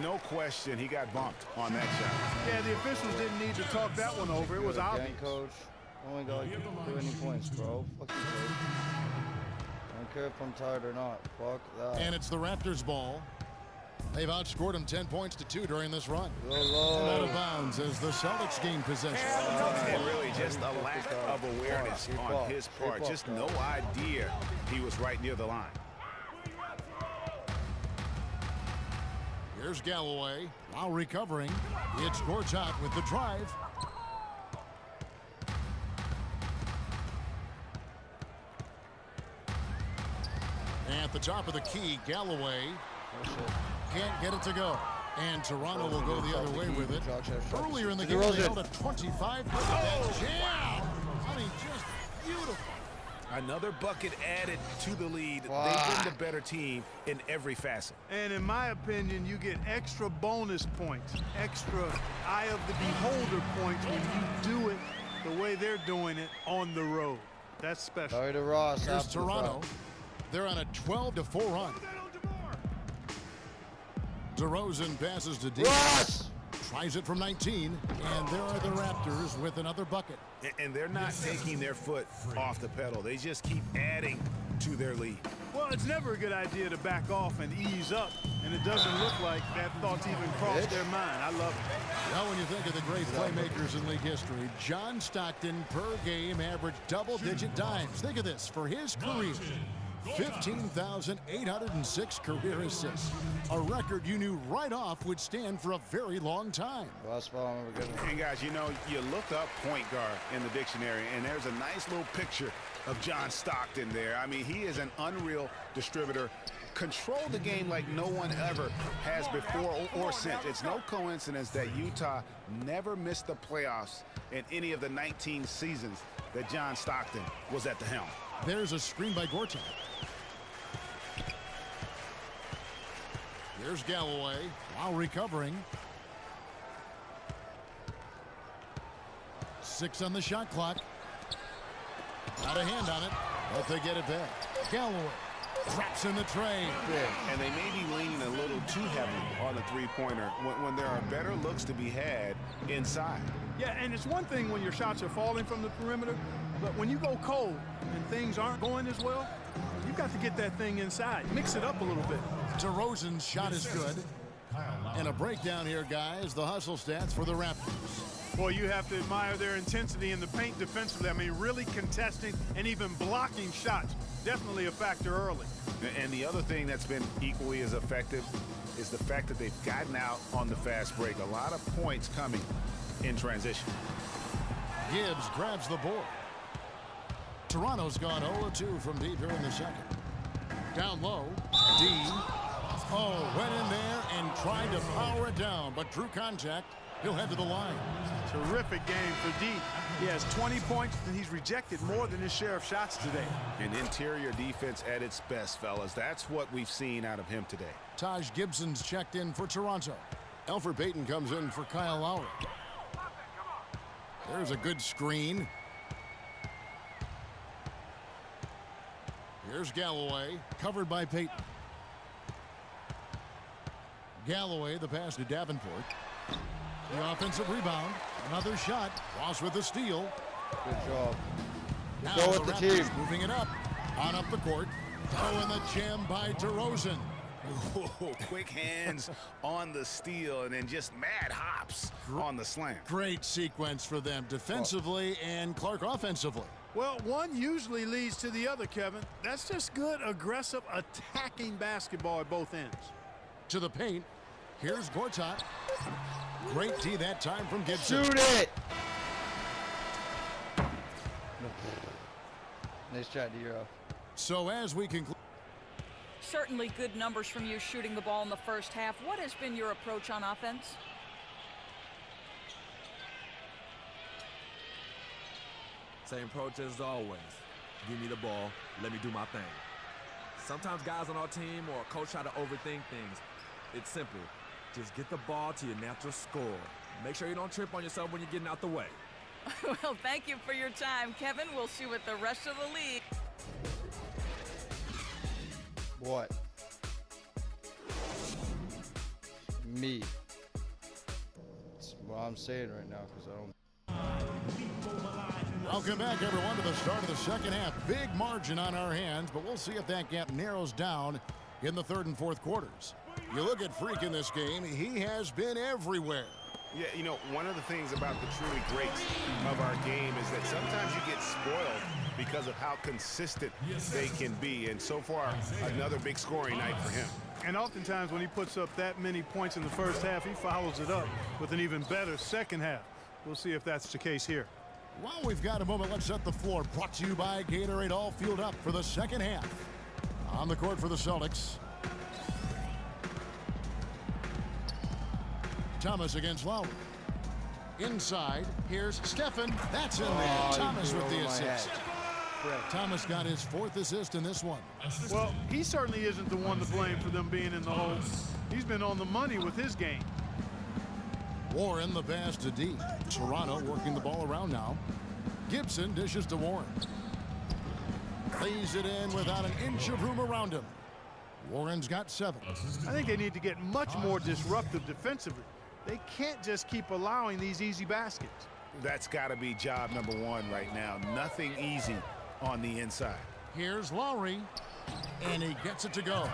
No question, he got bumped on that shot. Yeah, the officials didn't need to talk that one over. It was obvious. Coach. Only got do any points, bro. Fuck you, coach. I don't care if I'm tired or not. Fuck that. And it's the Raptors' ball. They've outscored them 10 points to 2 during this run. Low. And out of bounds as the Celtics gain possession. And really just a lack of awareness on his part. Just no idea he was right near the line. Here's Galloway. While recovering, it's Gortat with the drive. At the top of the key, Galloway can't get it to go. And Toronto will go the other way with it. Earlier in the game, they held a 25. Jam! I mean, just beautiful. Another bucket added to the lead. They've been the better team in every facet. And in my opinion, you get extra bonus points, extra eye of the beholder points when you do it the way they're doing it on the road. That's special. Sorry to Ross. Here's Toronto. They're on a 12-4 run. DeRozan passes to D. Ross! Tries it from 19, and there are the Raptors with another bucket. And they're not taking their foot off the pedal. They just keep adding to their lead. Well, it's never a good idea to back off and ease up, and it doesn't look like that thought's even crossed their mind. I love it. Well, when you think of the great playmakers in league history, John Stockton per game averaged double-digit dimes. Think of this, for his career, 15,806 career assists, a record you knew right off would stand for a very long time. Last ball I'm ever getting. And guys, you know, you look up point guard in the dictionary, and there's a nice little picture of John Stockton there. I mean, he is an unreal distributor. Controlled the game like no one ever has before or since. It's no coincidence that Utah never missed the playoffs in any of the 19 seasons that John Stockton was at the helm. There's a screen by Gortat. Here's Galloway while recovering. 6 on the shot clock. Got a hand on it, but they get it back. Galloway drops in the tray. And they may be leaning a little too heavily on the three-pointer when there are better looks to be had inside. Yeah, and it's one thing when your shots are falling from the perimeter, but when you go cold and things aren't going as well, you've got to get that thing inside. Mix it up a little bit. DeRozan's shot is good. And a breakdown here, guys. The hustle stats for the Raptors. Boy, you have to admire their intensity in the paint defensively. I mean, really contesting and even blocking shots. Definitely a factor early. And the other thing that's been equally as effective is the fact that they've gotten out on the fast break. A lot of points coming in transition. Gibbs grabs the board. Toronto's gone 0-2 from deep here in the second. Down low, D. Oh, went in there and tried to power it down, but drew contact. He'll head to the line. Terrific game for D. He has 20 points, and he's rejected more than his share of shots today. An interior defense at its best, fellas. That's what we've seen out of him today. Taj Gibson's checked in for Toronto. Elfrid Payton comes in for Kyle Lowry. There's a good screen. Here's Galloway, covered by Payton. Galloway, the pass to Davenport. The offensive rebound. Another shot. Ross with the steal. Good job. Now Go with the team. Moving it up. On up the court. Oh, and the jam by DeRozan. Ooh, quick hands on the steal and then just mad hops on the slam. Great sequence for them defensively and Clark offensively. Well, one usually leads to the other, Kevin. That's just good, aggressive, attacking basketball at both ends. To the paint. Here's Gortat. Great D that time from Gibson. Shoot it! Nice shot, D-Row. So as we conclude. Certainly good numbers from you shooting the ball in the first half. What has been your approach on offense? Same approach as always. Give me the ball, let me do my thing. Sometimes guys on our team or a coach try to overthink things. It's simple. Just get the ball to your natural score. Make sure you don't trip on yourself when you're getting out the way. Well, thank you for your time, Kevin. We'll see you with the rest of the league. What? me. That's what I'm saying right now because I don't. Welcome back, everyone, to the start of the second half. Big margin on our hands, but we'll see if that gap narrows down in the third and fourth quarters. You look at Freak in this game, he has been everywhere. Yeah, you know, one of the things about the truly greats of our game is that sometimes you get spoiled because of how consistent they can be. And so far, another big scoring night for him. And oftentimes when he puts up that many points in the first half, he follows it up with an even better second half. We'll see if that's the case here. While we've got a moment, let's set the floor. Brought to you by Gatorade, all fueled up for the second half. On the court for the Celtics. Thomas against Lowry. Inside, here's Stephen. That's in there. Thomas with the assist. Thomas got his fourth assist in this one. Well, he certainly isn't the one to blame for them being in the hole. He's been on the money with his game. Warren the pass to D. Toronto working the ball around now. Gibson dishes to Warren. Lays it in without an inch of room around him. Warren's got 7. I think they need to get much more disruptive defensively. They can't just keep allowing these easy baskets. That's got to be job number one right now. Nothing easy on the inside. Here's Lowry, and he gets it to go.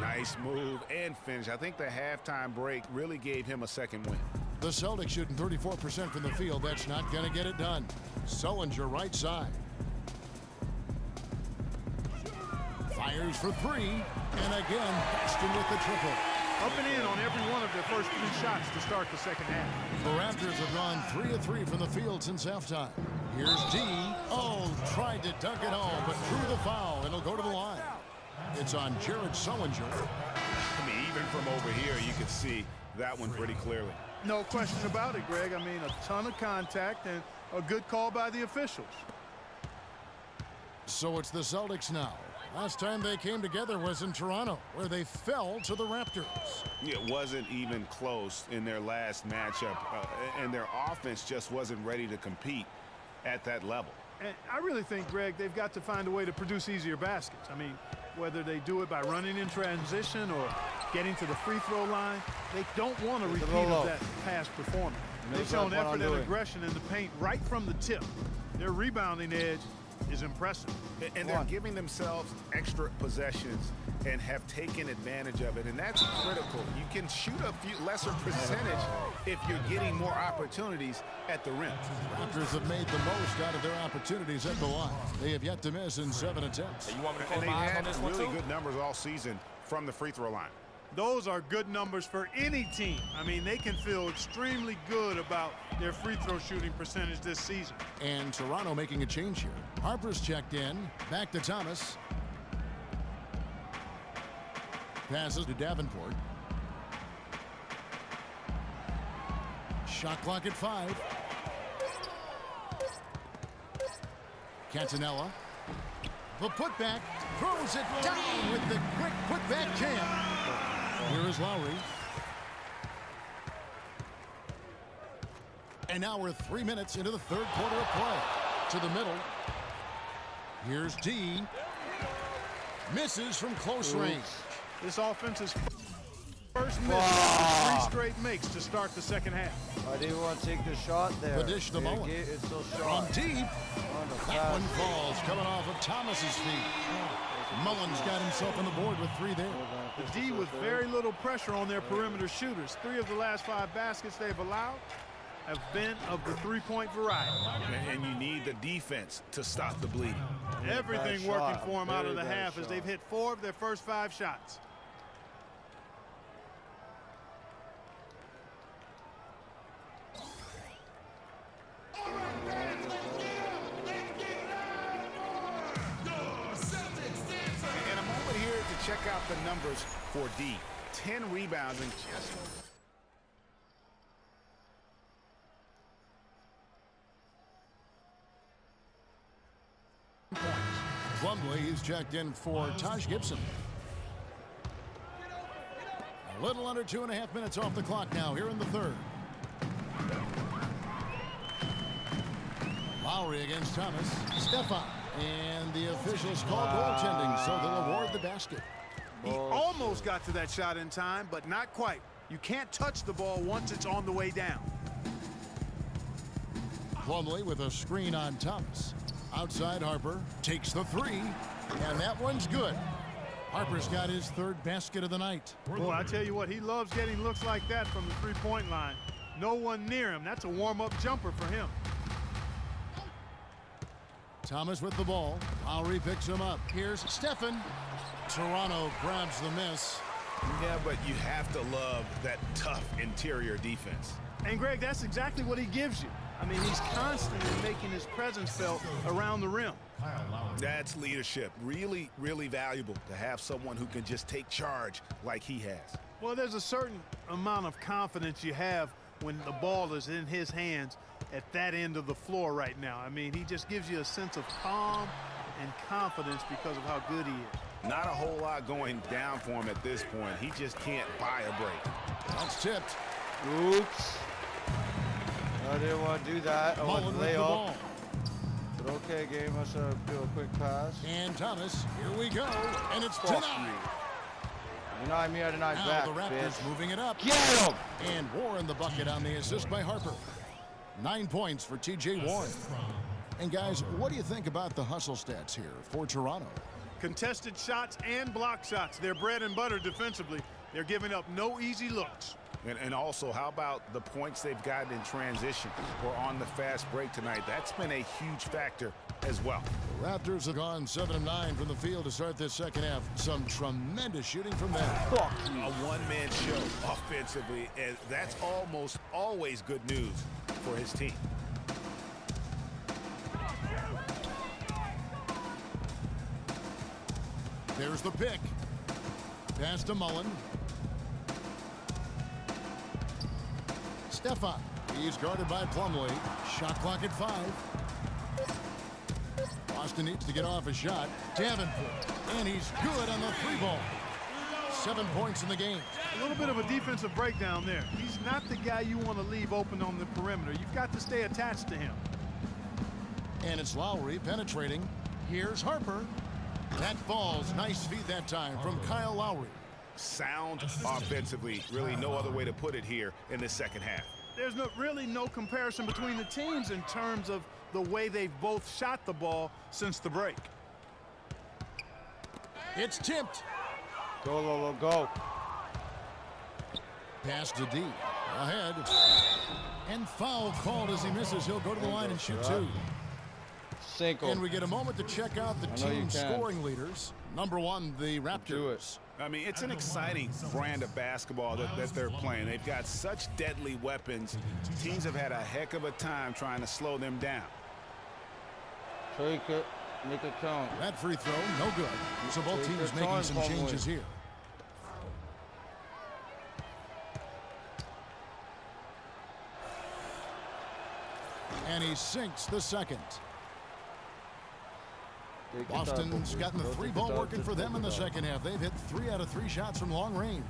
Nice move and finish. I think the halftime break really gave him a second win. The Celtics shooting 34% from the field. That's not going to get it done. Sullinger right side. Fires for 3, and again, Boston with the triple. Up and in on every one of their first 3 shots to start the second half. The Raptors have gone 3 of 3 from the field since halftime. Here's D. Oh, tried to dunk it home, but drew the foul, and he'll go to the line. It's on Jared Sullinger. I mean, even from over here, you could see that one pretty clearly. No question about it, Greg. I mean, a ton of contact and a good call by the officials. So it's the Celtics now. Last time they came together was in Toronto, where they fell to the Raptors. It wasn't even close in their last matchup, and their offense just wasn't ready to compete at that level. And I really think, Greg, they've got to find a way to produce easier baskets. I mean, whether they do it by running in transition or getting to the free throw line, they don't want a repeat of that past performance. They've shown effort and aggression in the paint right from the tip. Their rebounding edge is impressive. And they're giving themselves extra possessions and have taken advantage of it, and that's critical. You can shoot a few lesser percentage if you're getting more opportunities at the rim. Raptors have made the most out of their opportunities at the line. They have yet to miss in 7 attempts. You want me to close And they've my eyes had on this one really too? good numbers all season from the free throw line. Those are good numbers for any team. I mean, they can feel extremely good about their free throw shooting percentage this season. And Toronto making a change here. Harper's checked in. Back to Thomas. Passes to Davenport. Shot clock at 5. Cantanella. The putback. Throws it down with the quick putback jam. Here is Lowry. And now we're 3 minutes into the third quarter of play. To the middle. Here's D. Misses from close range. This offense's first miss, 3 straight makes to start the second half. I didn't want to take the shot there. The dish to Mullen. It's still From shot. deep. That one falls, coming off of Thomas's feet. Mullins got himself on the board with 3 there. The D with very little pressure on their perimeter shooters. 3 of the last 5 baskets they've allowed have been of the 3-point variety. And you need the defense to stop the bleeding. Everything working for them out of the half as they've hit 4 of their first 5 shots. And a moment here to check out the numbers for D. 10 rebounds and just Plumlee, he's checked in for Taj Gibson. A little under 2.5 minutes off the clock now here in the third. Lowry against Thomas. Stefan. And the officials call goaltending, so they'll award the basket. He almost got to that shot in time, but not quite. You can't touch the ball once it's on the way down. Plumlee with a screen on Thomas. Outside Harper takes the three, and that one's good. Harper's got his third basket of the night. Boy, I tell you what, he loves getting looks like that from the three-point line. No one near him. That's a warm-up jumper for him. Thomas with the ball. Lowry picks him up. Here's Stephen. Toronto grabs the miss. Yeah, but you have to love that tough interior defense. And, Greg, that's exactly what he gives you. I mean, he's constantly making his presence felt around the rim. That's leadership. Really, really valuable to have someone who can just take charge like he has. Well, there's a certain amount of confidence you have when the ball is in his hands at that end of the floor right now. I mean, he just gives you a sense of calm and confidence because of how good he is. Not a whole lot going down for him at this point. He just can't buy a break. That's tipped. Oops. I didn't want to do that. I want Mullen to with lay the up. ball. But okay, game. I should do a quick pass. And Thomas, here we go. And it's Fuck denied. You know what I mean? I denied Now back, the Raptors bitch. moving it up. Get him! And Warren the bucket on the assist by Harper. 9 points for T.J. Warren. And guys, what do you think about the hustle stats here for Toronto? Contested shots and block shots. They're bread and butter defensively. They're giving up no easy looks. And also, how about the points they've gotten in transition or on the fast break tonight? That's been a huge factor as well. The Raptors have gone 7 of 9 from the field to start this second half. Some tremendous shooting from them. Fuck you. A one-man show offensively, and that's almost always good news for his team. There's the pick. Pass to Mullen. Stefan. He's guarded by Plumlee. Shot clock at 5. Boston needs to get off a shot. Davenport. And he's good on the 3-ball. 7 points in the game. A little bit of a defensive breakdown there. He's not the guy you want to leave open on the perimeter. You've got to stay attached to him. And it's Lowry penetrating. Here's Harper. That falls. Nice feed that time from Kyle Lowry. Sound offensively, really no other way to put it here in the second half. There's really no comparison between the teams in terms of the way they've both shot the ball since the break. It's tipped. Go, Lolo, go. Pass to D. Ahead. And foul called as he misses. He'll go to the line and shoot 2. Sink him. And we get a moment to check out the team scoring leaders. Number 1, the Raptors. I mean, it's an exciting brand of basketball that they're playing. They've got such deadly weapons. Teams have had a heck of a time trying to slow them down. Take it. Make it count. That free throw, no good. So both teams making some changes here. And he sinks the second. Boston's gotten the 3-ball working for them in the second half. They've hit 3 out of 3 shots from long range.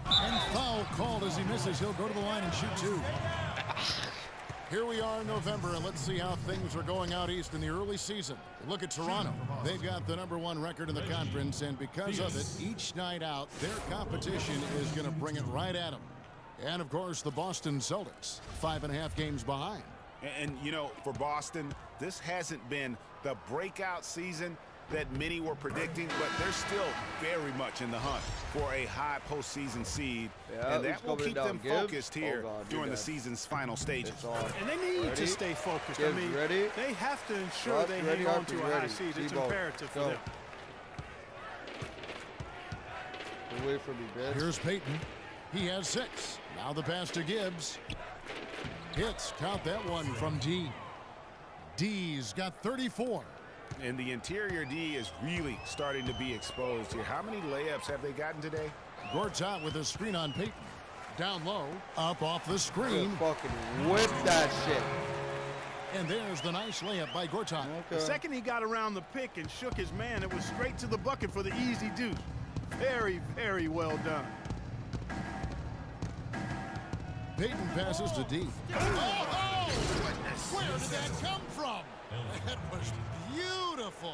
And foul called as he misses. He'll go to the line and shoot 2. Here we are in November, and let's see how things are going out east in the early season. Look at Toronto. They've got the #1 record in the conference, and because of it, each night out, their competition is going to bring it right at them. And, of course, the Boston Celtics, 5.5 games behind. And, you know, for Boston, this hasn't been the breakout season that many were predicting, but they're still very much in the hunt for a high postseason seed. Yeah, and that will keep them focused here during the season's final stages. And they need to stay focused. I mean, they have to ensure they hang on to a high seed. It's imperative for them. Away from me, bitch. Here's Peyton. He has 6. Now the pass to Gibbs. Hits. Count that one from D. D's got 34. And the interior D is really starting to be exposed here. How many layups have they gotten today? Gortat with a screen on Peyton. Down low. Up off the screen. Fucking whip that shit. And there's the nice layup by Gortat. The second he got around the pick and shook his man, it was straight to the bucket for the easy deuce. Very, very well done. Peyton passes to D. Oh! Where did that come from? That was beautiful.